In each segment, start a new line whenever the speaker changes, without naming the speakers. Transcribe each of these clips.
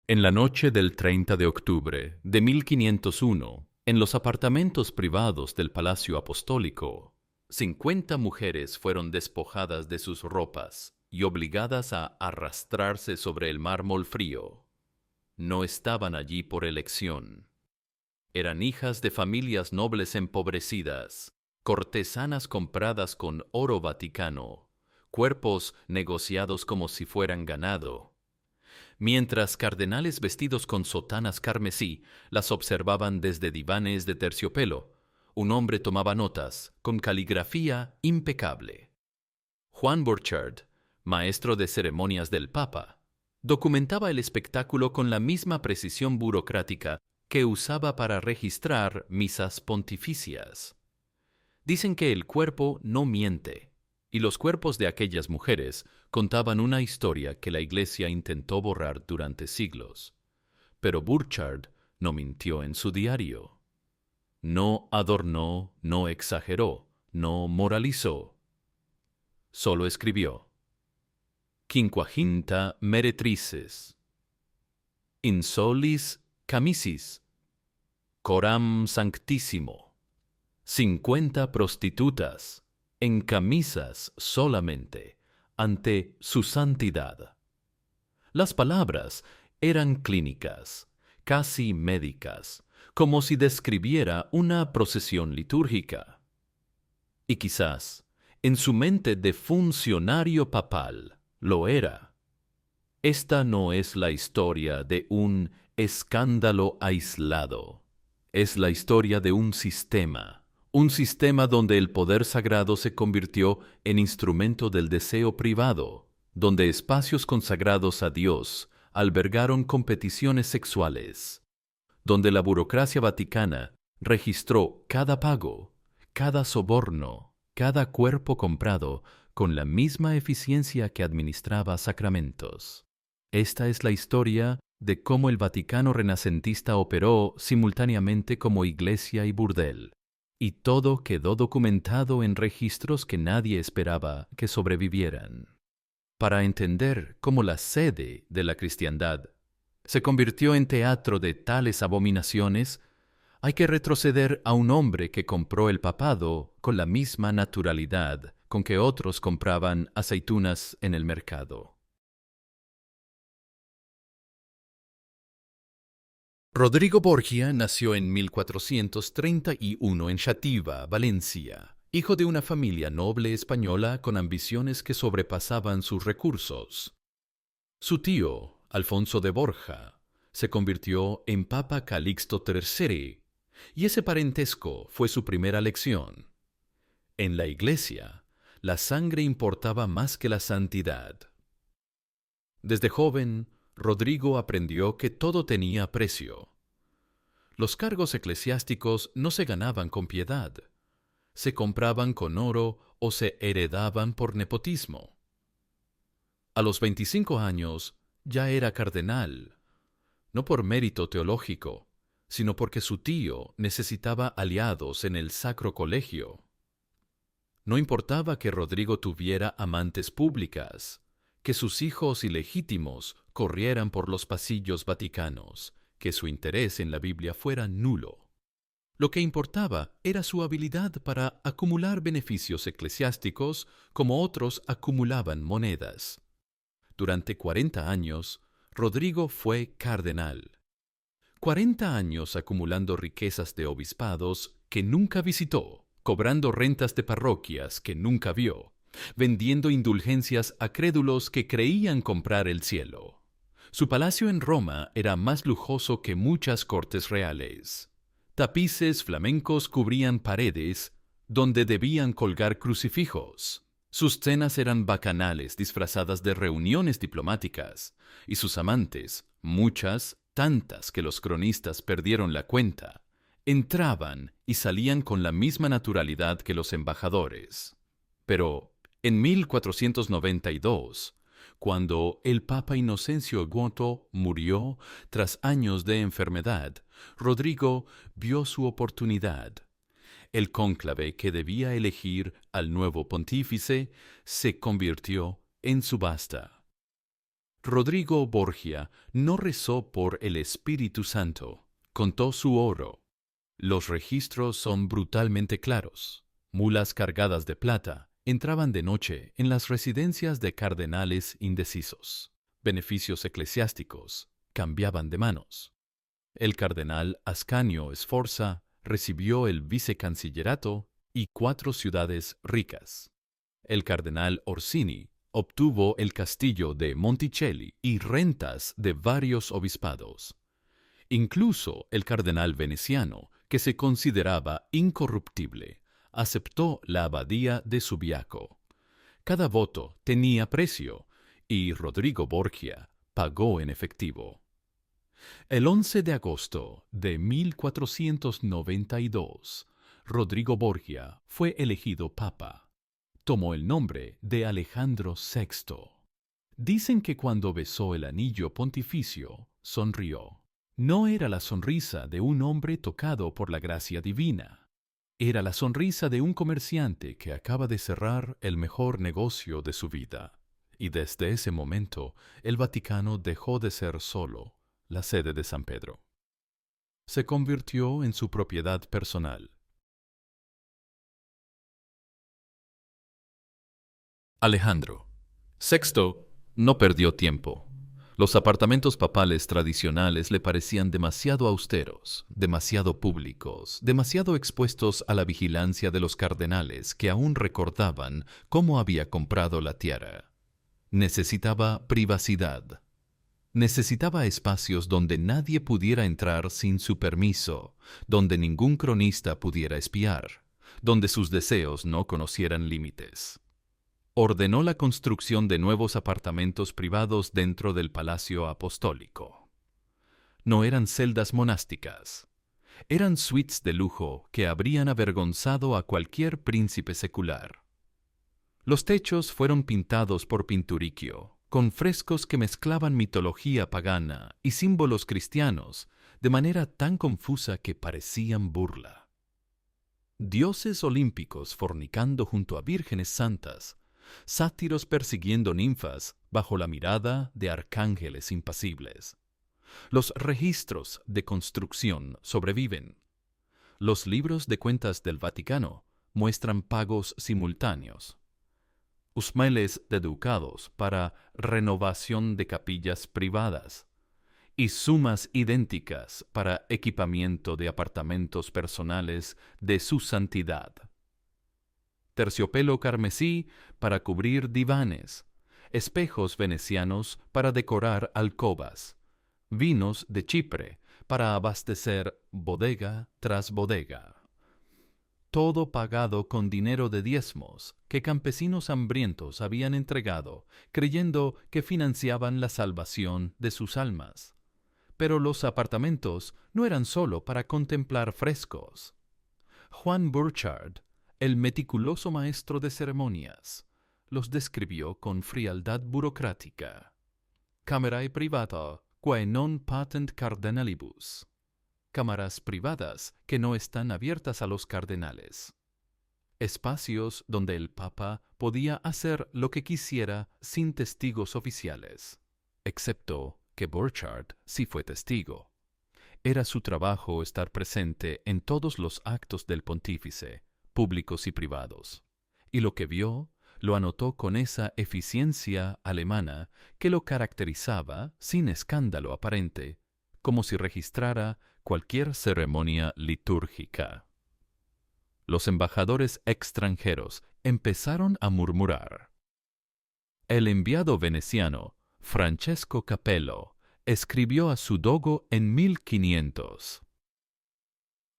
En la noche del 30 de octubre de 1501, en los apartamentos privados del Palacio Apostólico, 50 mujeres fueron despojadas de sus ropas y obligadas a arrastrarse sobre el mármol frío. No estaban allí por elección. Eran hijas de familias nobles empobrecidas, cortesanas compradas con oro vaticano, cuerpos negociados como si fueran ganado. Mientras cardenales vestidos con sotanas carmesí las observaban desde divanes de terciopelo, un hombre tomaba notas con caligrafía impecable. Juan Burchard, maestro de ceremonias del Papa, documentaba el espectáculo con la misma precisión burocrática que usaba para registrar misas pontificias. Dicen que el cuerpo no miente, y los cuerpos de aquellas mujeres contaban una historia que la Iglesia intentó borrar durante siglos. Pero Burchard no mintió en su diario. No adornó, no exageró, no moralizó. Solo escribió: Quinquaginta meretrices, in solis camisis, coram sanctissimo. 50 prostitutas, en camisas solamente, ante su santidad. Las palabras eran clínicas, casi médicas, como si describiera una procesión litúrgica. Y quizás, en su mente de funcionario papal, lo era. Esta no es la historia de un escándalo aislado. Es la historia de un sistema donde el poder sagrado se convirtió en instrumento del deseo privado, donde espacios consagrados a Dios albergaron competiciones sexuales, donde la burocracia vaticana registró cada pago, cada soborno, cada cuerpo comprado con la misma eficiencia que administraba sacramentos. Esta es la historia de cómo el Vaticano renacentista operó simultáneamente como iglesia y burdel, y todo quedó documentado en registros que nadie esperaba que sobrevivieran. Para entender cómo la sede de la cristiandad se convirtió en teatro de tales abominaciones, hay que retroceder a un hombre que compró el papado con la misma naturalidad con que otros compraban aceitunas en el mercado. Rodrigo Borgia nació en 1431 en Xàtiva, Valencia, hijo de una familia noble española con ambiciones que sobrepasaban sus recursos. Su tío, Alfonso de Borja, se convirtió en Papa Calixto III, y ese parentesco fue su primera lección. En la Iglesia, la sangre importaba más que la santidad. Desde joven, Rodrigo aprendió que todo tenía precio. Los cargos eclesiásticos no se ganaban con piedad, se compraban con oro o se heredaban por nepotismo. A los 25 años ya era cardenal, no por mérito teológico, sino porque su tío necesitaba aliados en el Sacro Colegio. No importaba que Rodrigo tuviera amantes públicas, que sus hijos ilegítimos corrieran por los pasillos vaticanos, que su interés en la Biblia fuera nulo. Lo que importaba era su habilidad para acumular beneficios eclesiásticos como otros acumulaban monedas. Durante 40 años, Rodrigo fue cardenal. 40 años acumulando riquezas de obispados que nunca visitó, cobrando rentas de parroquias que nunca vio, vendiendo indulgencias a crédulos que creían comprar el cielo. Su palacio en Roma era más lujoso que muchas cortes reales. Tapices flamencos cubrían paredes donde debían colgar crucifijos. Sus cenas eran bacanales disfrazadas de reuniones diplomáticas, y sus amantes, muchas, tantas que los cronistas perdieron la cuenta, entraban y salían con la misma naturalidad que los embajadores. Pero en 1492, cuando el Papa Inocencio V murió tras años de enfermedad, Rodrigo vio su oportunidad. El cónclave que debía elegir al nuevo pontífice se convirtió en subasta. Rodrigo Borgia no rezó por el Espíritu Santo, contó su oro. Los registros son brutalmente claros. Mulas cargadas de plata entraban de noche en las residencias de cardenales indecisos. Beneficios eclesiásticos cambiaban de manos. El cardenal Ascanio Sforza recibió el vicecancillerato y 4 ciudades ricas. El cardenal Orsini obtuvo el castillo de Monticelli y rentas de varios obispados. Incluso el cardenal veneciano, que se consideraba incorruptible, aceptó la abadía de Subiaco. Cada voto tenía precio y Rodrigo Borgia pagó en efectivo. El 11 de agosto de 1492, Rodrigo Borgia fue elegido papa. Tomó el nombre de Alejandro VI. Dicen que cuando besó el anillo pontificio, sonrió. No era la sonrisa de un hombre tocado por la gracia divina. Era la sonrisa de un comerciante que acaba de cerrar el mejor negocio de su vida. Y desde ese momento, el Vaticano dejó de ser solo la sede de San Pedro. Se convirtió en su propiedad personal. Alejandro VI no perdió tiempo. Los apartamentos papales tradicionales le parecían demasiado austeros, demasiado públicos, demasiado expuestos a la vigilancia de los cardenales que aún recordaban cómo había comprado la tierra. Necesitaba privacidad. Necesitaba espacios donde nadie pudiera entrar sin su permiso, donde ningún cronista pudiera espiar, donde sus deseos no conocieran límites. Ordenó la construcción de nuevos apartamentos privados dentro del Palacio Apostólico. No eran celdas monásticas. Eran suites de lujo que habrían avergonzado a cualquier príncipe secular. Los techos fueron pintados por Pinturicchio, con frescos que mezclaban mitología pagana y símbolos cristianos de manera tan confusa que parecían burla. Dioses olímpicos fornicando junto a vírgenes santas, sátiros persiguiendo ninfas bajo la mirada de arcángeles impasibles. Los registros de construcción sobreviven. Los libros de cuentas del Vaticano muestran pagos simultáneos. Usmeles de ducados para renovación de capillas privadas y sumas idénticas para equipamiento de apartamentos personales de su santidad. Terciopelo carmesí para cubrir divanes, espejos venecianos para decorar alcobas, vinos de Chipre para abastecer bodega tras bodega. Todo pagado con dinero de diezmos que campesinos hambrientos habían entregado, creyendo que financiaban la salvación de sus almas. Pero los apartamentos no eran solo para contemplar frescos. Juan Burchard, el meticuloso maestro de ceremonias, los describió con frialdad burocrática. Camerae privata quae non patent cardenalibus. Cámaras privadas que no están abiertas a los cardenales. Espacios donde el Papa podía hacer lo que quisiera sin testigos oficiales, excepto que Burchard sí fue testigo. Era su trabajo estar presente en todos los actos del pontífice, públicos y privados, y lo que vio lo anotó con esa eficiencia alemana que lo caracterizaba sin escándalo aparente, como si registrara cualquier ceremonia litúrgica. Los embajadores extranjeros empezaron a murmurar. El enviado veneciano, Francesco Capello, escribió a su dogo en 1500.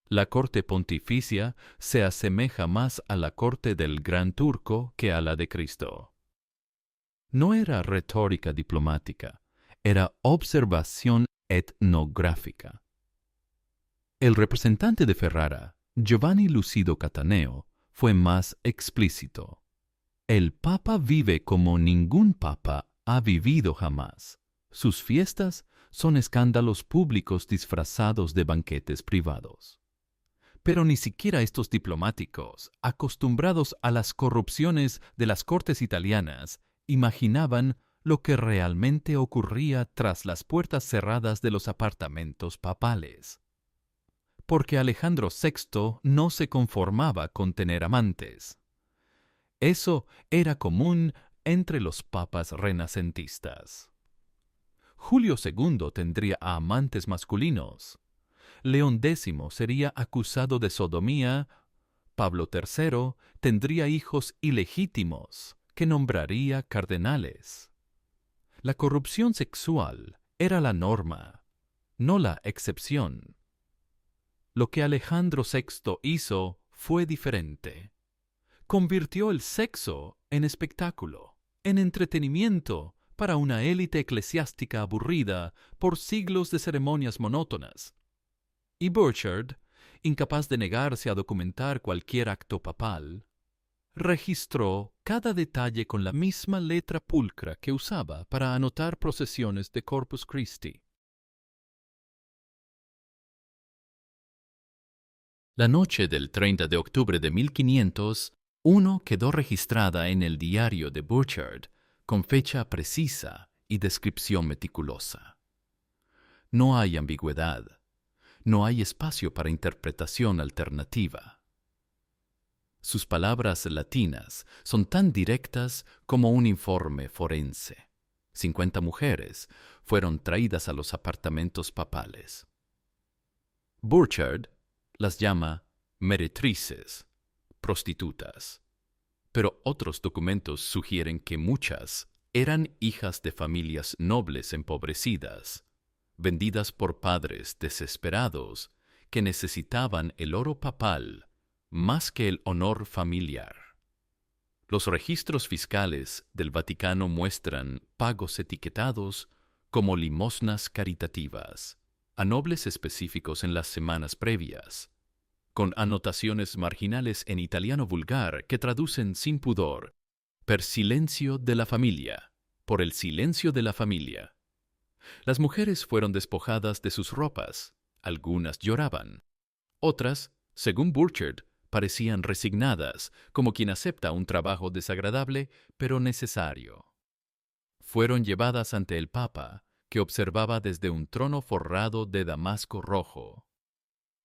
La corte pontificia se asemeja más a la corte del Gran Turco que a la de Cristo. No era retórica diplomática, era observación etnográfica. El representante de Ferrara, Giovanni Lucido Cataneo, fue más explícito. El Papa vive como ningún Papa ha vivido jamás. Sus fiestas son escándalos públicos disfrazados de banquetes privados. Pero ni siquiera estos diplomáticos, acostumbrados a las corrupciones de las cortes italianas, imaginaban lo que realmente ocurría tras las puertas cerradas de los apartamentos papales. Porque Alejandro VI no se conformaba con tener amantes. Eso era común entre los papas renacentistas. Julio II tendría a amantes masculinos. León X sería acusado de sodomía. Pablo III tendría hijos ilegítimos que nombraría cardenales. La corrupción sexual era la norma, no la excepción. Lo que Alejandro VI hizo fue diferente. Convirtió el sexo en espectáculo, en entretenimiento para una élite eclesiástica aburrida por siglos de ceremonias monótonas. Y Burchard, incapaz de negarse a documentar cualquier acto papal, registró cada detalle con la misma letra pulcra que usaba para anotar procesiones de Corpus Christi. La noche del 30 de octubre de 1501 quedó registrada en el diario de Burchard con fecha precisa y descripción meticulosa. No hay ambigüedad, no hay espacio para interpretación alternativa. Sus palabras latinas son tan directas como un informe forense. 50 mujeres fueron traídas a los apartamentos papales. Burchard las llama meretrices, prostitutas, pero otros documentos sugieren que muchas eran hijas de familias nobles empobrecidas, vendidas por padres desesperados que necesitaban el oro papal más que el honor familiar. Los registros fiscales del Vaticano muestran pagos etiquetados como limosnas caritativas a nobles específicos en las semanas previas, con anotaciones marginales en italiano vulgar que traducen sin pudor per silencio de la familia, por el silencio de la familia. Las mujeres fueron despojadas de sus ropas, algunas lloraban, otras, según Burchard, parecían resignadas, como quien acepta un trabajo desagradable pero necesario. Fueron llevadas ante el Papa, que observaba desde un trono forrado de damasco rojo.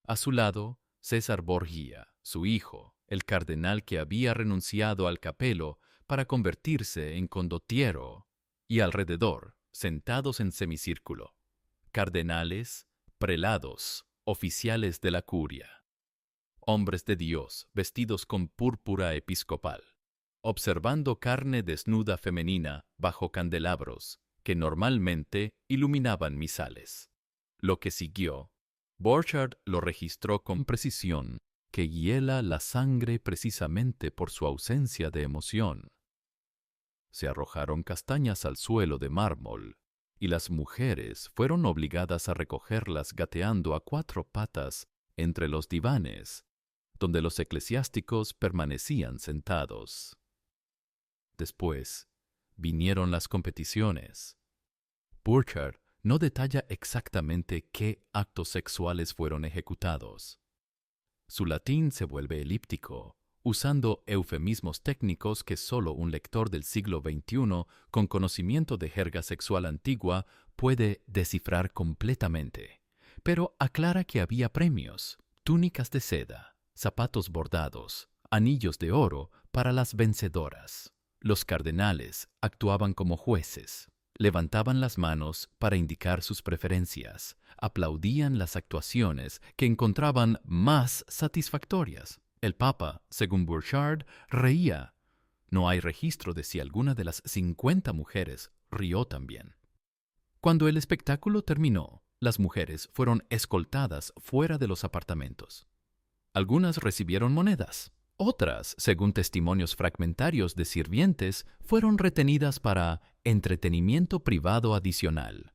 A su lado, César Borgia, su hijo, el cardenal que había renunciado al capelo para convertirse en condottiero, y alrededor, sentados en semicírculo, cardenales, prelados, oficiales de la curia, hombres de Dios vestidos con púrpura episcopal, observando carne desnuda femenina bajo candelabros que normalmente iluminaban misales. Lo que siguió, Burchard lo registró con precisión, que hiela la sangre precisamente por su ausencia de emoción. Se arrojaron castañas al suelo de mármol, y las mujeres fueron obligadas a recogerlas gateando a 4 patas entre los divanes, donde los eclesiásticos permanecían sentados. Después vinieron las competiciones. Burchard no detalla exactamente qué actos sexuales fueron ejecutados. Su latín se vuelve elíptico, usando eufemismos técnicos que solo un lector del siglo XXI con conocimiento de jerga sexual antigua puede descifrar completamente. Pero aclara que había premios, túnicas de seda, zapatos bordados, anillos de oro para las vencedoras. Los cardenales actuaban como jueces. Levantaban las manos para indicar sus preferencias, aplaudían las actuaciones que encontraban más satisfactorias. El Papa, según Burchard, reía. No hay registro de si alguna de las 50 mujeres rió también. Cuando el espectáculo terminó, las mujeres fueron escoltadas fuera de los apartamentos. Algunas recibieron monedas. Otras, según testimonios fragmentarios de sirvientes, fueron retenidas para entretenimiento privado adicional.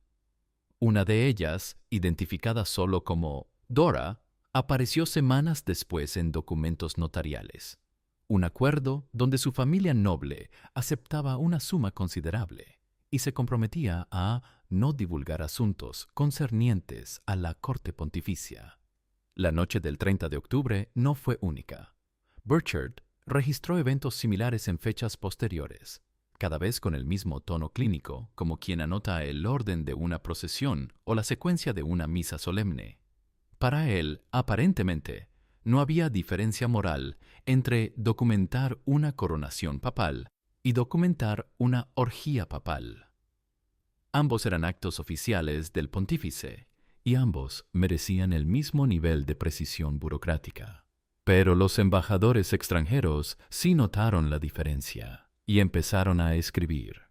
Una de ellas, identificada solo como Dora, apareció semanas después en documentos notariales. Un acuerdo donde su familia noble aceptaba una suma considerable y se comprometía a no divulgar asuntos concernientes a la corte pontificia. La noche del 30 de octubre no fue única. Burchard registró eventos similares en fechas posteriores. cada vez con el mismo tono clínico, como quien anota el orden de una procesión o la secuencia de una misa solemne. Para él, aparentemente, no había diferencia moral entre documentar una coronación papal y documentar una orgía papal. Ambos eran actos oficiales del pontífice, y ambos merecían el mismo nivel de precisión burocrática. Pero los embajadores extranjeros sí notaron la diferencia y empezaron a escribir.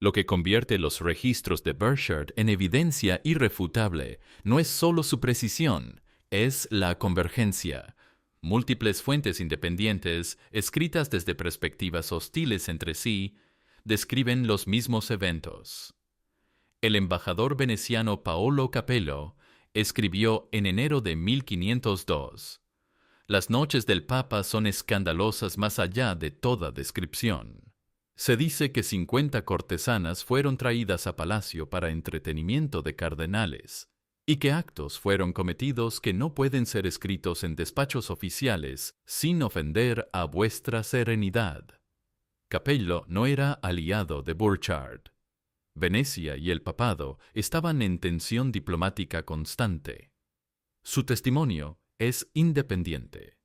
Lo que convierte los registros de Burchard en evidencia irrefutable no es solo su precisión, es la convergencia. Múltiples fuentes independientes, escritas desde perspectivas hostiles entre sí, describen los mismos eventos. El embajador veneciano Paolo Capello escribió en enero de 1502: «Las noches del Papa son escandalosas más allá de toda descripción». Se dice que 50 cortesanas fueron traídas a palacio para entretenimiento de cardenales, y que actos fueron cometidos que no pueden ser escritos en despachos oficiales sin ofender a vuestra serenidad. Capello no era aliado de Burchard. Venecia y el papado estaban en tensión diplomática constante. Su testimonio es independiente.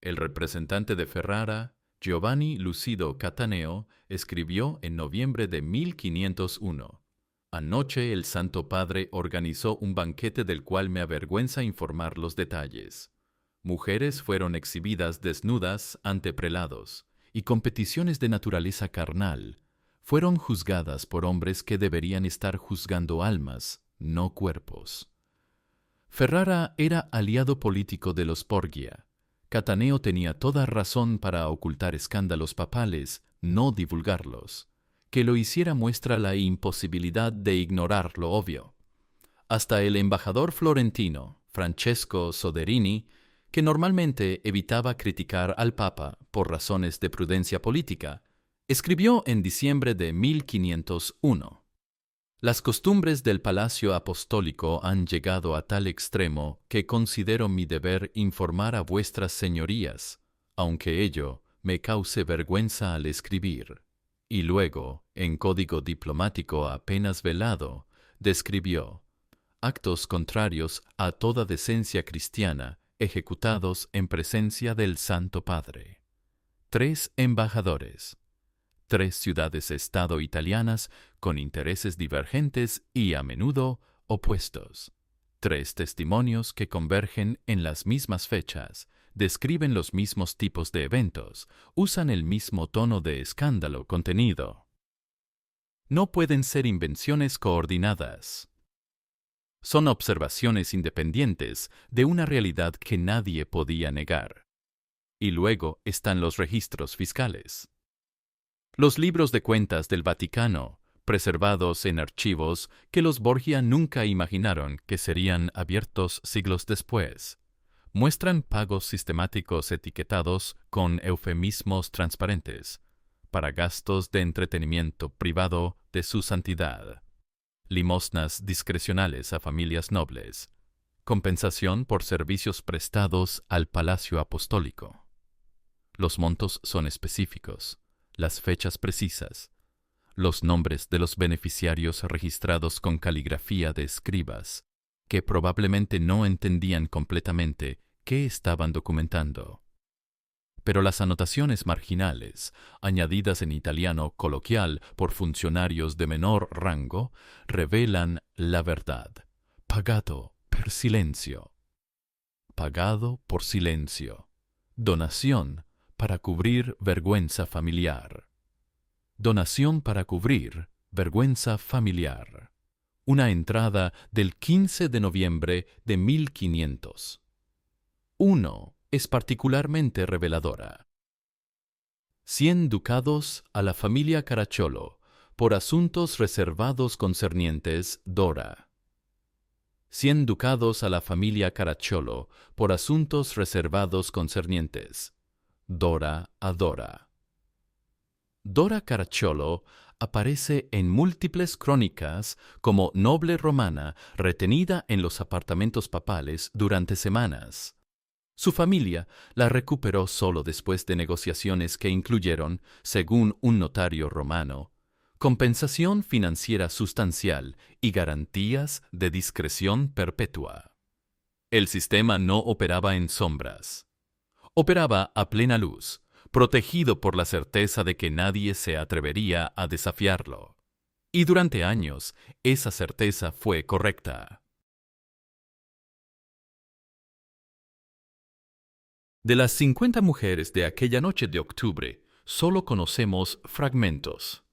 El representante de Ferrara, Giovanni Lucido Cataneo, escribió en noviembre de 1501: «Anoche el Santo Padre organizó un banquete del cual me avergüenza informar los detalles. Mujeres fueron exhibidas desnudas ante prelados, y competiciones de naturaleza carnal fueron juzgadas por hombres que deberían estar juzgando almas, no cuerpos». Ferrara era aliado político de los Borgia. Cataneo tenía toda razón para ocultar escándalos papales, no divulgarlos. Que lo hiciera muestra la imposibilidad de ignorar lo obvio. Hasta el embajador florentino, Francesco Soderini, que normalmente evitaba criticar al Papa por razones de prudencia política, escribió en diciembre de 1501: «Las costumbres del Palacio Apostólico han llegado a tal extremo que considero mi deber informar a vuestras señorías, aunque ello me cause vergüenza al escribir». Y luego, en código diplomático apenas velado, describió actos contrarios a toda decencia cristiana ejecutados en presencia del Santo Padre. 3 embajadores. 3 ciudades-estado italianas con intereses divergentes y a menudo opuestos. 3 testimonios que convergen en las mismas fechas, describen los mismos tipos de eventos, usan el mismo tono de escándalo contenido. No pueden ser invenciones coordinadas. Son observaciones independientes de una realidad que nadie podía negar. Y luego están los registros fiscales. Los libros de cuentas del Vaticano, preservados en archivos que los Borgia nunca imaginaron que serían abiertos siglos después, muestran pagos sistemáticos etiquetados con eufemismos transparentes para gastos de entretenimiento privado de su santidad, limosnas discrecionales a familias nobles, compensación por servicios prestados al Palacio Apostólico. Los montos son específicos, las fechas precisas, los nombres de los beneficiarios registrados con caligrafía de escribas, que probablemente no entendían completamente qué estaban documentando. Pero las anotaciones marginales, añadidas en italiano coloquial por funcionarios de menor rango, revelan la verdad. Pagato per silencio. Pagado por silencio. Donación para cubrir vergüenza familiar. Donación para cubrir vergüenza familiar. Una entrada del 15 de noviembre de 1500. 1 es particularmente reveladora. 100 ducados a la familia Caracciolo por asuntos reservados concernientes Dora. 100 ducados a la familia Caracciolo por asuntos reservados concernientes Dora a Dora. Dora Caracciolo aparece en múltiples crónicas como noble romana retenida en los apartamentos papales durante semanas. Su familia la recuperó solo después de negociaciones que incluyeron, según un notario romano, compensación financiera sustancial y garantías de discreción perpetua. El sistema no operaba en sombras. Operaba a plena luz, protegido por la certeza de que nadie se atrevería a desafiarlo. Y durante años, esa certeza fue correcta. De las 50 mujeres de aquella noche de octubre, solo conocemos fragmentos.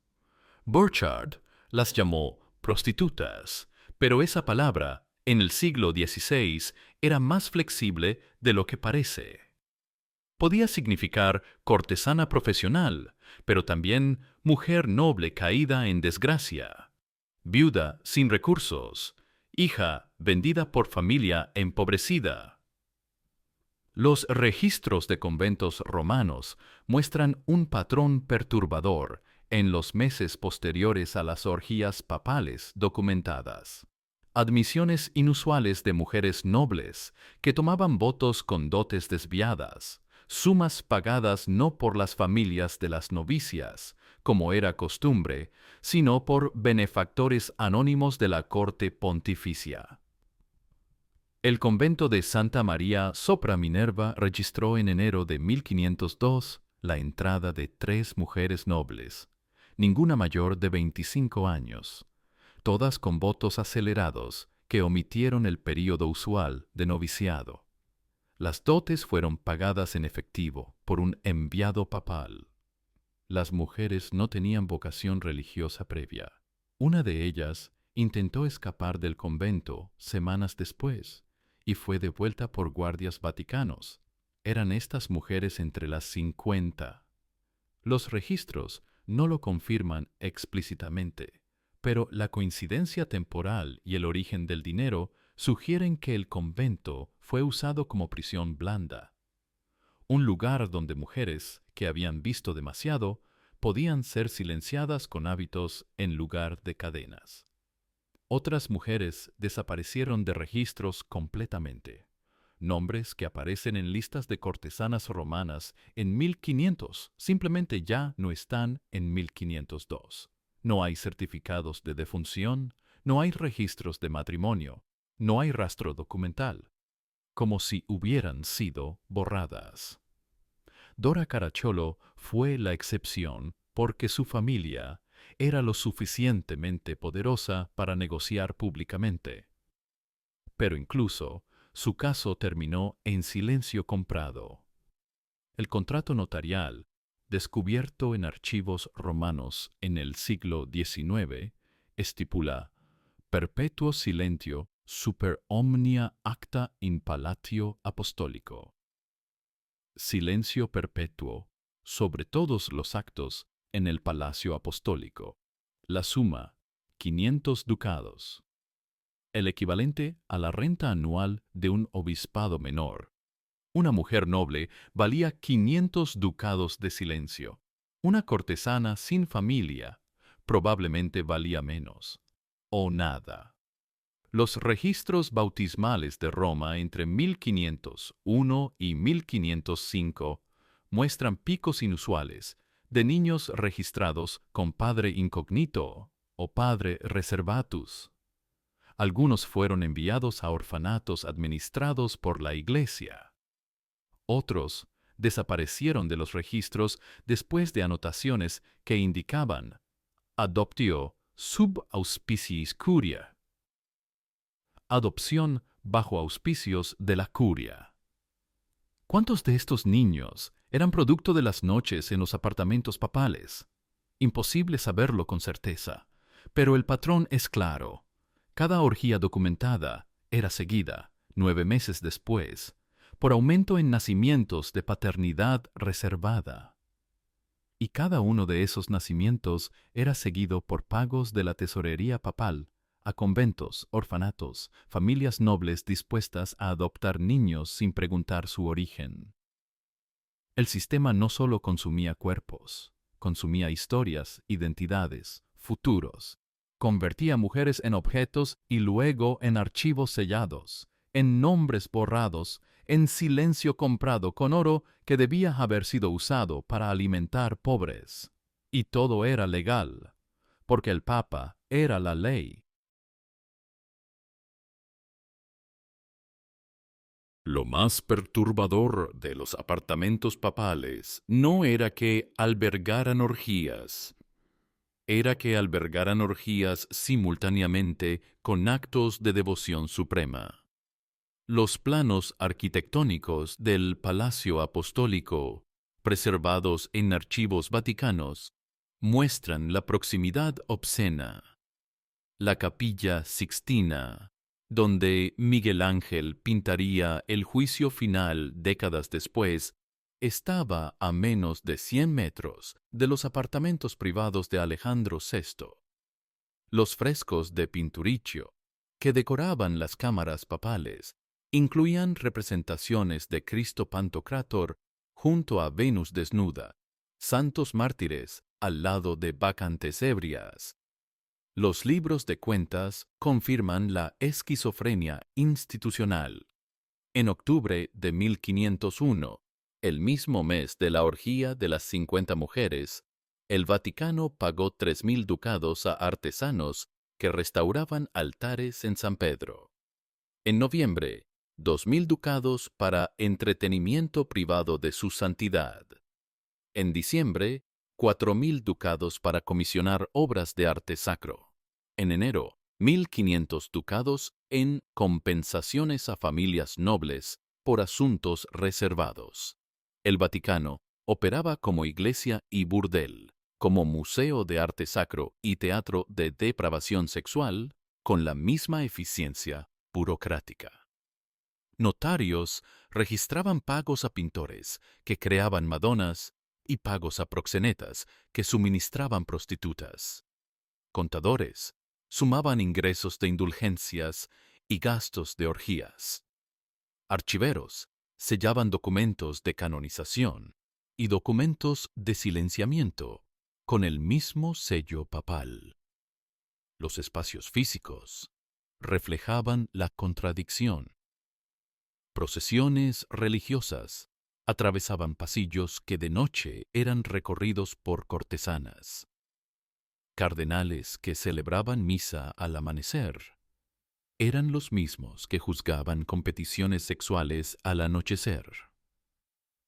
Burchard las llamó prostitutas, pero esa palabra, en el siglo XVI, era más flexible de lo que parece. Podía significar cortesana profesional, pero también mujer noble caída en desgracia, viuda sin recursos, hija vendida por familia empobrecida. Los registros de conventos romanos muestran un patrón perturbador en los meses posteriores a las orgías papales documentadas. Admisiones inusuales de mujeres nobles que tomaban votos con dotes desviadas, sumas pagadas no por las familias de las novicias, como era costumbre, sino por benefactores anónimos de la corte pontificia. El convento de Santa María sopra Minerva registró en enero de 1502 la entrada de 3 mujeres nobles, ninguna mayor de 25 años, todas con votos acelerados que omitieron el período usual de noviciado. Las dotes fueron pagadas en efectivo por un enviado papal. Las mujeres no tenían vocación religiosa previa. Una de ellas intentó escapar del convento semanas después y fue devuelta por guardias vaticanos. Eran estas mujeres entre las 50. Los registros no lo confirman explícitamente, pero la coincidencia temporal y el origen del dinero sugieren que el convento fue usado como prisión blanda, un lugar donde mujeres que habían visto demasiado podían ser silenciadas con hábitos en lugar de cadenas. Otras mujeres desaparecieron de registros completamente. Nombres que aparecen en listas de cortesanas romanas en 1500 simplemente ya no están en 1502. No hay certificados de defunción, no hay registros de matrimonio, no hay rastro documental, como si hubieran sido borradas. Dora Caracciolo fue la excepción porque su familia era lo suficientemente poderosa para negociar públicamente. Pero incluso, su caso terminó en silencio comprado. El contrato notarial, descubierto en archivos romanos en el siglo XIX, estipula perpetuo silentio super omnia acta in palatio apostolico. Silencio perpetuo sobre todos los actos en el palacio apostólico. La suma, 500 ducados. El equivalente a la renta anual de un obispado menor. Una mujer noble valía 500 ducados de silencio. Una cortesana sin familia probablemente valía menos, o nada. Los registros bautismales de Roma entre 1501 y 1505 muestran picos inusuales de niños registrados con padre incógnito o padre reservatus. Algunos fueron enviados a orfanatos administrados por la Iglesia. Otros desaparecieron de los registros después de anotaciones que indicaban adoptio sub auspiciis curia, adopción bajo auspicios de la curia. ¿Cuántos de estos niños eran producto de las noches en los apartamentos papales? Imposible saberlo con certeza, pero el patrón es claro. Cada orgía documentada era seguida, 9 meses después, por aumento en nacimientos de paternidad reservada. Y cada uno de esos nacimientos era seguido por pagos de la tesorería papal a conventos, orfanatos, familias nobles dispuestas a adoptar niños sin preguntar su origen. El sistema no solo consumía cuerpos, consumía historias, identidades, futuros. Convertía mujeres en objetos y luego en archivos sellados, en nombres borrados, en silencio comprado con oro que debía haber sido usado para alimentar pobres. Y todo era legal, porque el Papa era la ley. Lo más perturbador de los apartamentos papales no era que albergaran orgías, era que albergaran orgías simultáneamente con actos de devoción suprema. Los planos arquitectónicos del Palacio Apostólico, preservados en archivos vaticanos, muestran la proximidad obscena. La Capilla Sixtina, donde Miguel Ángel pintaría el juicio final décadas después, estaba a menos de 100 metros de los apartamentos privados de Alejandro VI. Los frescos de Pinturicchio, que decoraban las cámaras papales, incluían representaciones de Cristo Pantocrátor junto a Venus desnuda, santos mártires al lado de bacantes ebrias. Los libros de cuentas confirman la esquizofrenia institucional. En octubre de 1501, el mismo mes de la orgía de las 50 mujeres, el Vaticano pagó 3.000 ducados a artesanos que restauraban altares en San Pedro. En noviembre, 2.000 ducados para entretenimiento privado de su santidad. En diciembre, 4.000 ducados para comisionar obras de arte sacro. En enero, 1.500 ducados en compensaciones a familias nobles por asuntos reservados. El Vaticano operaba como iglesia y burdel, como museo de arte sacro y teatro de depravación sexual, con la misma eficiencia burocrática. Notarios registraban pagos a pintores que creaban madonas y pagos a proxenetas que suministraban prostitutas. Contadores sumaban ingresos de indulgencias y gastos de orgías. Archiveros sellaban documentos de canonización y documentos de silenciamiento con el mismo sello papal. Los espacios físicos reflejaban la contradicción. Procesiones religiosas atravesaban pasillos que de noche eran recorridos por cortesanas. Cardenales que celebraban misa al amanecer eran los mismos que juzgaban competiciones sexuales al anochecer.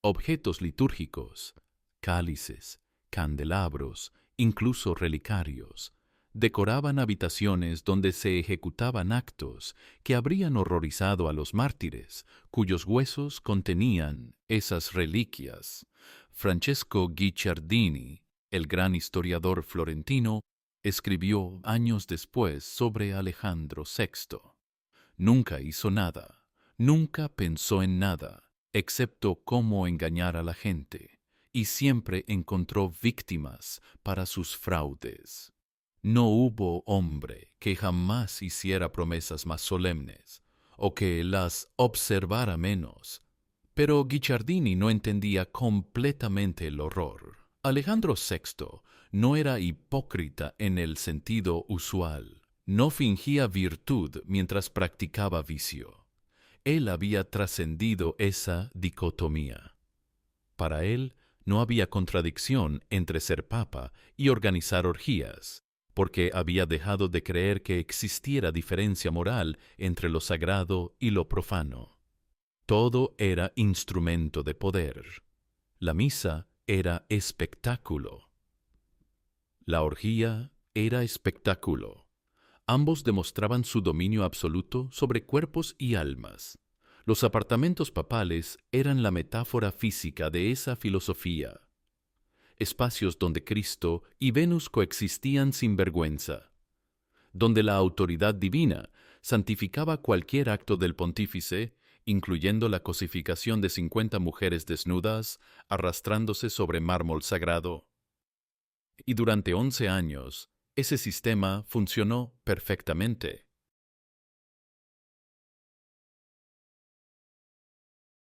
Objetos litúrgicos, cálices, candelabros, incluso relicarios, decoraban habitaciones donde se ejecutaban actos que habrían horrorizado a los mártires, cuyos huesos contenían esas reliquias. Francesco Guicciardini, el gran historiador florentino, escribió años después sobre Alejandro VI. Nunca hizo nada, nunca pensó en nada, excepto cómo engañar a la gente, y siempre encontró víctimas para sus fraudes. No hubo hombre que jamás hiciera promesas más solemnes, o que las observara menos. Pero Guicciardini no entendía completamente el horror. Alejandro VI no era hipócrita en el sentido usual. No fingía virtud mientras practicaba vicio. Él había trascendido esa dicotomía. Para él no había contradicción entre ser papa y organizar orgías, porque había dejado de creer que existiera diferencia moral entre lo sagrado y lo profano. Todo era instrumento de poder. La misa era espectáculo. La orgía era espectáculo. Ambos demostraban su dominio absoluto sobre cuerpos y almas. Los apartamentos papales eran la metáfora física de esa filosofía. Espacios donde Cristo y Venus coexistían sin vergüenza, donde la autoridad divina santificaba cualquier acto del pontífice, incluyendo la cosificación de 50 mujeres desnudas arrastrándose sobre mármol sagrado. Y durante 11 años, ese sistema funcionó perfectamente.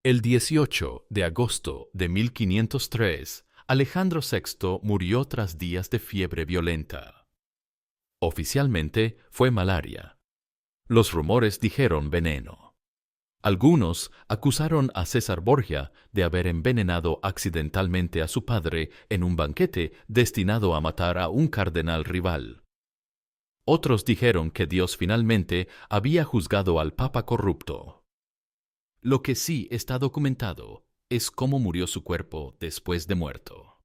El 18 de agosto de 1503, Alejandro VI murió tras días de fiebre violenta. Oficialmente fue malaria. Los rumores dijeron veneno. Algunos acusaron a César Borgia de haber envenenado accidentalmente a su padre en un banquete destinado a matar a un cardenal rival. Otros dijeron que Dios finalmente había juzgado al papa corrupto. Lo que sí está documentado es cómo murió su cuerpo después de muerto.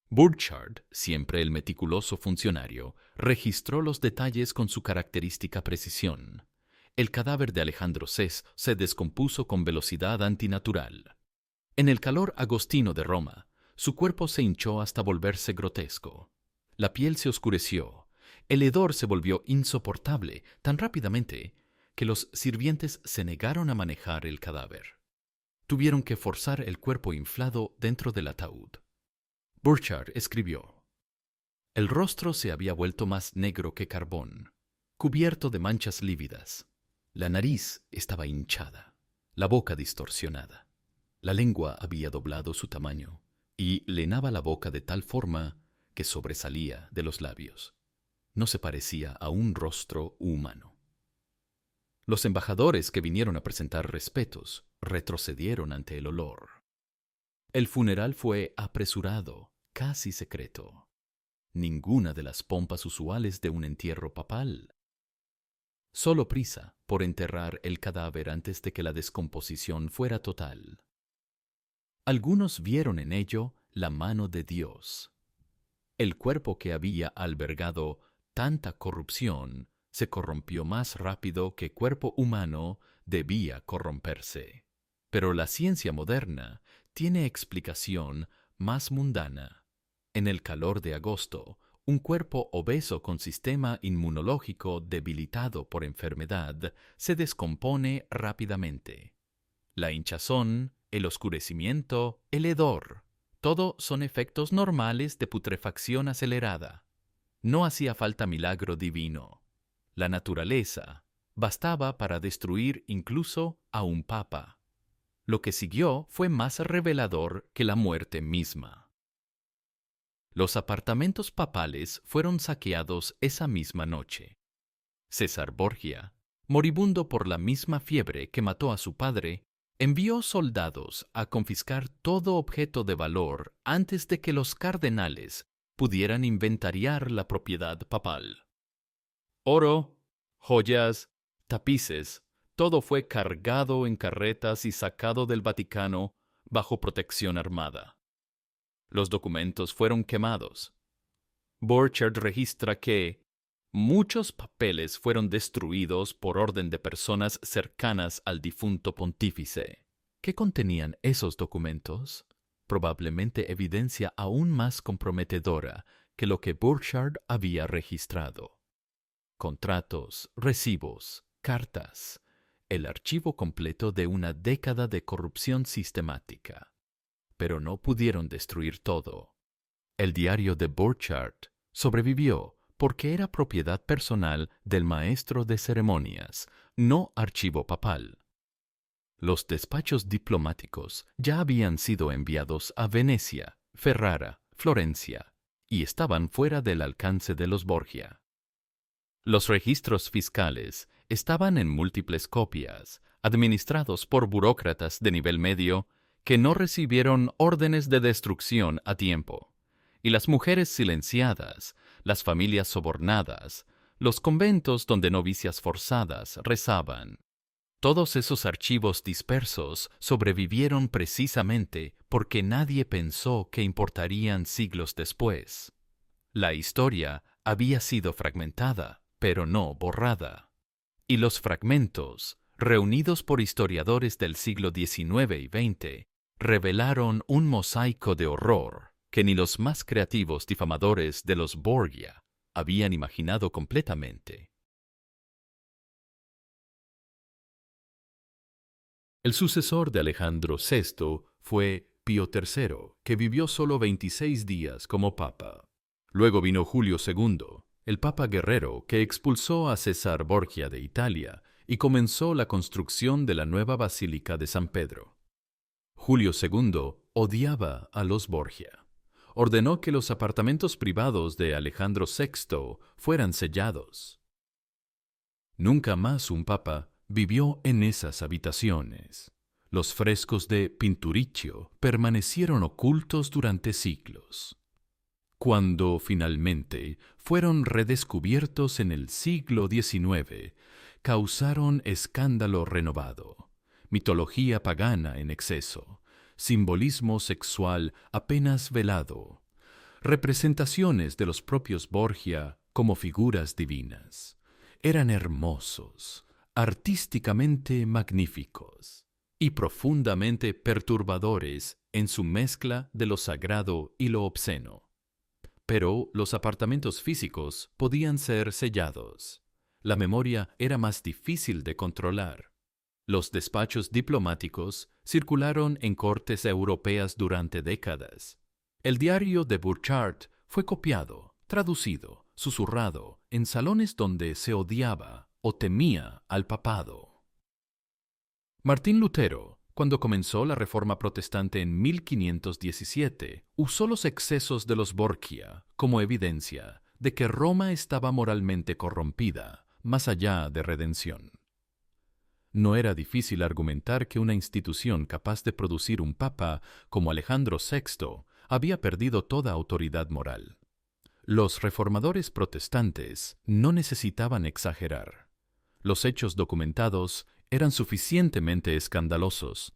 Burchard, siempre el meticuloso funcionario, registró los detalles con su característica precisión. El cadáver de Alejandro VI se descompuso con velocidad antinatural. En el calor agostino de Roma, su cuerpo se hinchó hasta volverse grotesco. La piel se oscureció. El hedor se volvió insoportable tan rápidamente que los sirvientes se negaron a manejar el cadáver. Tuvieron que forzar el cuerpo inflado dentro del ataúd. Burchard escribió: el rostro se había vuelto más negro que carbón, cubierto de manchas lívidas. La nariz estaba hinchada, la boca distorsionada. La lengua había doblado su tamaño y llenaba la boca de tal forma que sobresalía de los labios. No se parecía a un rostro humano. Los embajadores que vinieron a presentar respetos retrocedieron ante el olor. El funeral fue apresurado, casi secreto. Ninguna de las pompas usuales de un entierro papal. Solo prisa por enterrar el cadáver antes de que la descomposición fuera total. Algunos vieron en ello la mano de Dios. El cuerpo que había albergado tanta corrupción se corrompió más rápido que cuerpo humano debía corromperse. Pero la ciencia moderna tiene explicación más mundana. En el calor de agosto, un cuerpo obeso con sistema inmunológico debilitado por enfermedad se descompone rápidamente. La hinchazón, el oscurecimiento, el hedor, todo son efectos normales de putrefacción acelerada. No hacía falta milagro divino. La naturaleza bastaba para destruir incluso a un papa. Lo que siguió fue más revelador que la muerte misma. Los apartamentos papales fueron saqueados esa misma noche. César Borgia, moribundo por la misma fiebre que mató a su padre, envió soldados a confiscar todo objeto de valor antes de que los cardenales pudieran inventariar la propiedad papal. Oro, joyas, tapices, todo fue cargado en carretas y sacado del Vaticano bajo protección armada. Los documentos fueron quemados. Burchard registra que muchos papeles fueron destruidos por orden de personas cercanas al difunto pontífice. ¿Qué contenían esos documentos? Probablemente evidencia aún más comprometedora que lo que Burchard había registrado. Contratos, recibos, cartas, el archivo completo de una década de corrupción sistemática. Pero no pudieron destruir todo. El diario de Burchard sobrevivió porque era propiedad personal del maestro de ceremonias, no archivo papal. Los despachos diplomáticos ya habían sido enviados a Venecia, Ferrara, Florencia, y estaban fuera del alcance de los Borgia. Los registros fiscales estaban en múltiples copias, administrados por burócratas de nivel medio que no recibieron órdenes de destrucción a tiempo, y las mujeres silenciadas, las familias sobornadas, los conventos donde novicias forzadas rezaban. Todos esos archivos dispersos sobrevivieron precisamente porque nadie pensó que importarían siglos después. La historia había sido fragmentada, pero no borrada. Y los fragmentos, reunidos por historiadores del siglo XIX y XX, revelaron un mosaico de horror que ni los más creativos difamadores de los Borgia habían imaginado completamente. El sucesor de Alejandro VI fue Pío III, que vivió solo 26 días como papa. Luego vino Julio II, el papa guerrero que expulsó a César Borgia de Italia y comenzó la construcción de la nueva Basílica de San Pedro. Julio II odiaba a los Borgia. Ordenó que los apartamentos privados de Alejandro VI fueran sellados. Nunca más un papa vivió en esas habitaciones. Los frescos de Pinturicchio permanecieron ocultos durante siglos. Cuando finalmente fueron redescubiertos en el siglo XIX, causaron escándalo renovado, mitología pagana en exceso, simbolismo sexual apenas velado, representaciones de los propios Borgia como figuras divinas. Eran hermosos, artísticamente magníficos y profundamente perturbadores en su mezcla de lo sagrado y lo obsceno. Pero los apartamentos físicos podían ser sellados. La memoria era más difícil de controlar. Los despachos diplomáticos circularon en cortes europeas durante décadas. El diario de Burchard fue copiado, traducido, susurrado en salones donde se odiaba o temía al papado. Martín Lutero, cuando comenzó la Reforma Protestante en 1517, usó los excesos de los Borgia como evidencia de que Roma estaba moralmente corrompida, más allá de redención. No era difícil argumentar que una institución capaz de producir un papa como Alejandro VI había perdido toda autoridad moral. Los reformadores protestantes no necesitaban exagerar. Los hechos documentados eran suficientemente escandalosos.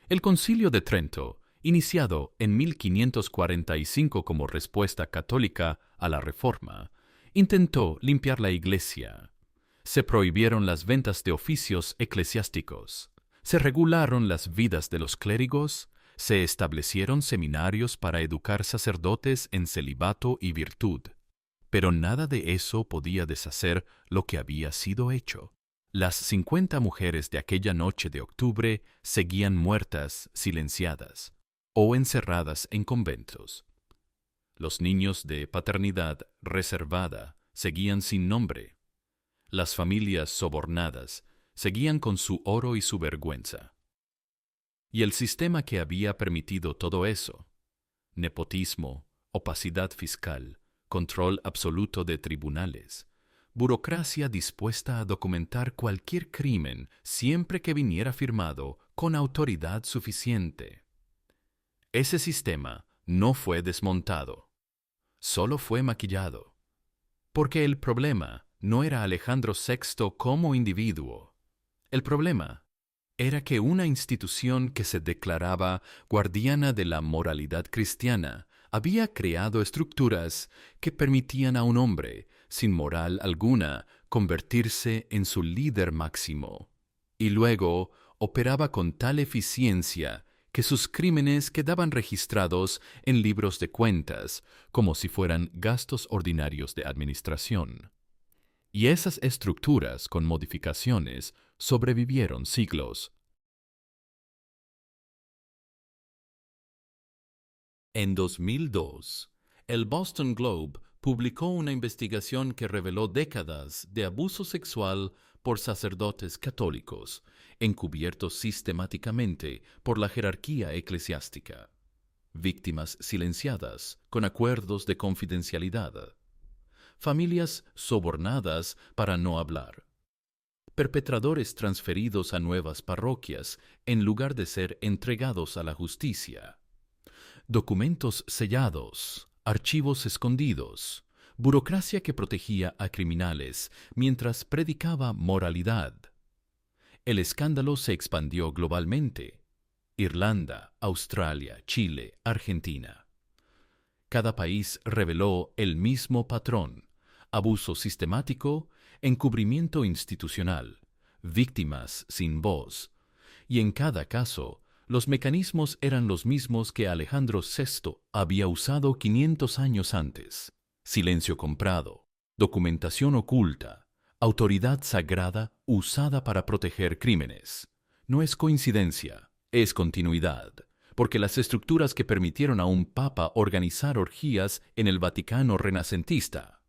El Concilio de Trento, iniciado en 1545 como respuesta católica a la Reforma, intentó limpiar la Iglesia. Se prohibieron las ventas de oficios eclesiásticos, se regularon las vidas de los clérigos, se establecieron seminarios para educar sacerdotes en celibato y virtud. Pero nada de eso podía deshacer lo que había sido hecho. Las 50 mujeres de aquella noche de octubre seguían muertas, silenciadas, o encerradas en conventos. Los niños de paternidad reservada seguían sin nombre. Las familias sobornadas seguían con su oro y su vergüenza. Y el sistema que había permitido todo eso, nepotismo, opacidad fiscal, control absoluto de tribunales, burocracia dispuesta a documentar cualquier crimen siempre que viniera firmado con autoridad suficiente. Ese sistema no fue desmontado, solo fue maquillado, porque el problema no era Alejandro VI como individuo. El problema era que una institución que se declaraba guardiana de la moralidad cristiana había creado estructuras que permitían a un hombre, sin moral alguna, convertirse en su líder máximo, y luego operaba con tal eficiencia que sus crímenes quedaban registrados en libros de cuentas, como si fueran gastos ordinarios de administración. Y esas estructuras, con modificaciones, sobrevivieron siglos. En 2002, el Boston Globe publicó una investigación que reveló décadas de abuso sexual por sacerdotes católicos, encubiertos sistemáticamente por la jerarquía eclesiástica. Víctimas silenciadas con acuerdos de confidencialidad. Familias sobornadas para no hablar. Perpetradores transferidos a nuevas parroquias en lugar de ser entregados a la justicia. Documentos sellados, archivos escondidos, burocracia que protegía a criminales mientras predicaba moralidad. El escándalo se expandió globalmente. Irlanda, Australia, Chile, Argentina. Cada país reveló el mismo patrón: abuso sistemático, encubrimiento institucional, víctimas sin voz. Y en cada caso, los mecanismos eran los mismos que Alejandro VI había usado 500 años antes: silencio comprado, documentación oculta, autoridad sagrada usada para proteger crímenes. No es coincidencia, es continuidad, porque las estructuras que permitieron a un papa organizar orgías en el Vaticano renacentista.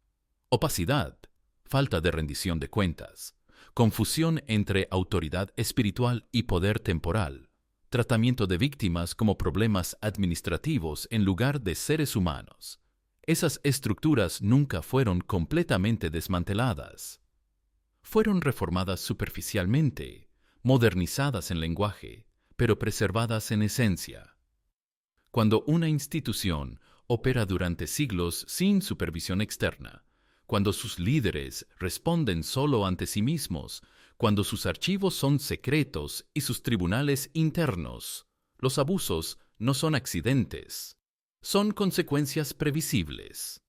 Opacidad, falta de rendición de cuentas, confusión entre autoridad espiritual y poder temporal, tratamiento de víctimas como problemas administrativos en lugar de seres humanos. Esas estructuras nunca fueron completamente desmanteladas. fueron reformadas superficialmente, modernizadas en lenguaje, pero preservadas en esencia. Cuando una institución opera durante siglos sin supervisión externa, cuando sus líderes responden solo ante sí mismos, cuando sus archivos son secretos y sus tribunales internos, los abusos no son accidentes, son consecuencias previsibles.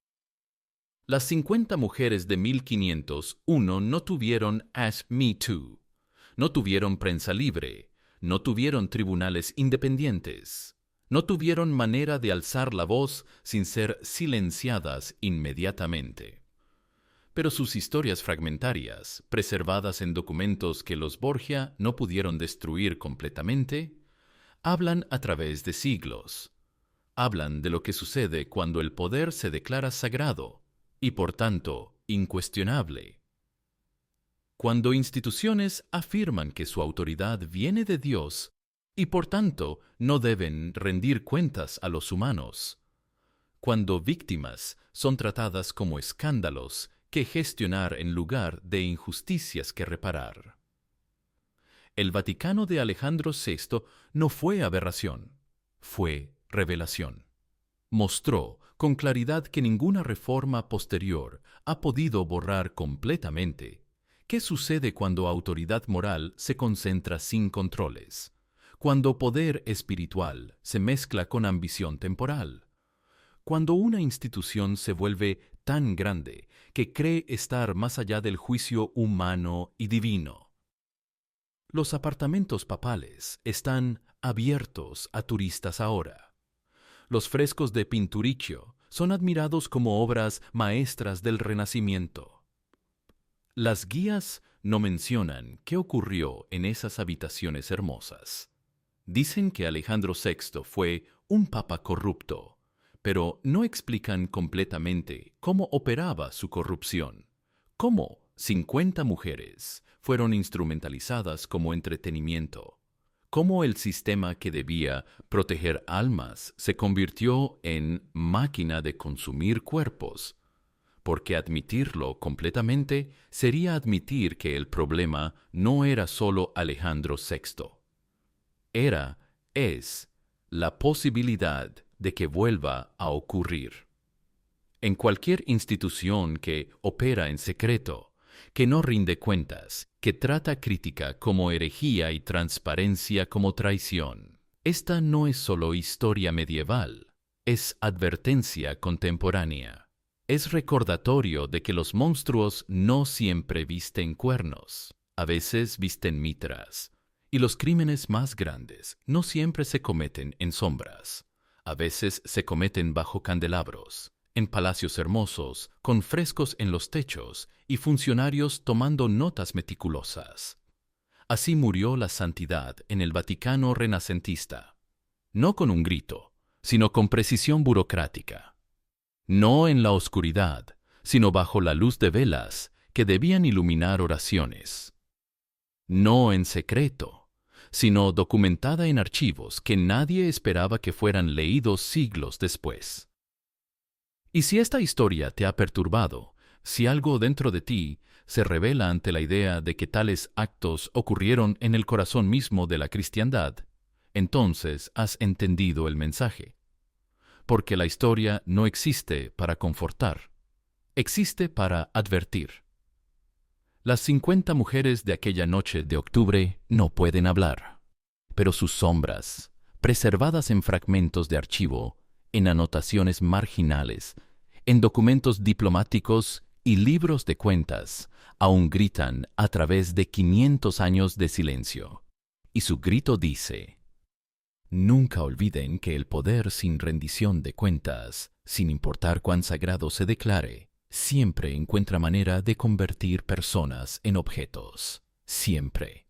Las 50 mujeres de 1501 no tuvieron Ask Me Too, no tuvieron prensa libre, no tuvieron tribunales independientes, no tuvieron manera de alzar la voz sin ser silenciadas inmediatamente. Pero sus historias fragmentarias, preservadas en documentos que los Borgia no pudieron destruir completamente, hablan a través de siglos. Hablan de lo que sucede cuando el poder se declara sagrado y, por tanto, incuestionable. Cuando instituciones afirman que su autoridad viene de Dios y, por tanto, no deben rendir cuentas a los humanos. Cuando víctimas son tratadas como escándalos que gestionar en lugar de injusticias que reparar. El Vaticano de Alejandro VI no fue aberración, fue revelación. Mostró con claridad que ninguna reforma posterior ha podido borrar completamente qué sucede cuando autoridad moral se concentra sin controles, cuando poder espiritual se mezcla con ambición temporal, cuando una institución se vuelve tan grande que cree estar más allá del juicio humano y divino. Los apartamentos papales están abiertos a turistas ahora. Los frescos de Pinturicchio son admirados como obras maestras del Renacimiento. Las guías no mencionan qué ocurrió en esas habitaciones hermosas. Dicen que Alejandro VI fue un papa corrupto, pero no explican completamente cómo operaba su corrupción, cómo 50 mujeres fueron instrumentalizadas como entretenimiento, cómo el sistema que debía proteger almas se convirtió en máquina de consumir cuerpos, porque admitirlo completamente sería admitir que el problema no era solo Alejandro VI. Es la posibilidad de que vuelva a ocurrir. En cualquier institución que opera en secreto, que no rinde cuentas, que trata crítica como herejía y transparencia como traición, esta no es solo historia medieval, es advertencia contemporánea. Es recordatorio de que los monstruos no siempre visten cuernos, a veces visten mitras, y los crímenes más grandes no siempre se cometen en sombras, a veces se cometen bajo candelabros, en palacios hermosos, con frescos en los techos y funcionarios tomando notas meticulosas. Así murió la santidad en el Vaticano renacentista, no con un grito, sino con precisión burocrática. No en la oscuridad, sino bajo la luz de velas que debían iluminar oraciones. No en secreto, sino documentada en archivos que nadie esperaba que fueran leídos siglos después. Y si esta historia te ha perturbado, si algo dentro de ti se revela ante la idea de que tales actos ocurrieron en el corazón mismo de la cristiandad, entonces has entendido el mensaje. Porque la historia no existe para confortar, existe para advertir. Las 50 mujeres de aquella noche de octubre no pueden hablar, pero sus sombras, preservadas en fragmentos de archivo, en anotaciones marginales, en documentos diplomáticos y libros de cuentas, aún gritan a través de 500 años de silencio. Y su grito dice: nunca olviden que el poder sin rendición de cuentas, sin importar cuán sagrado se declare, siempre encuentra manera de convertir personas en objetos. Siempre.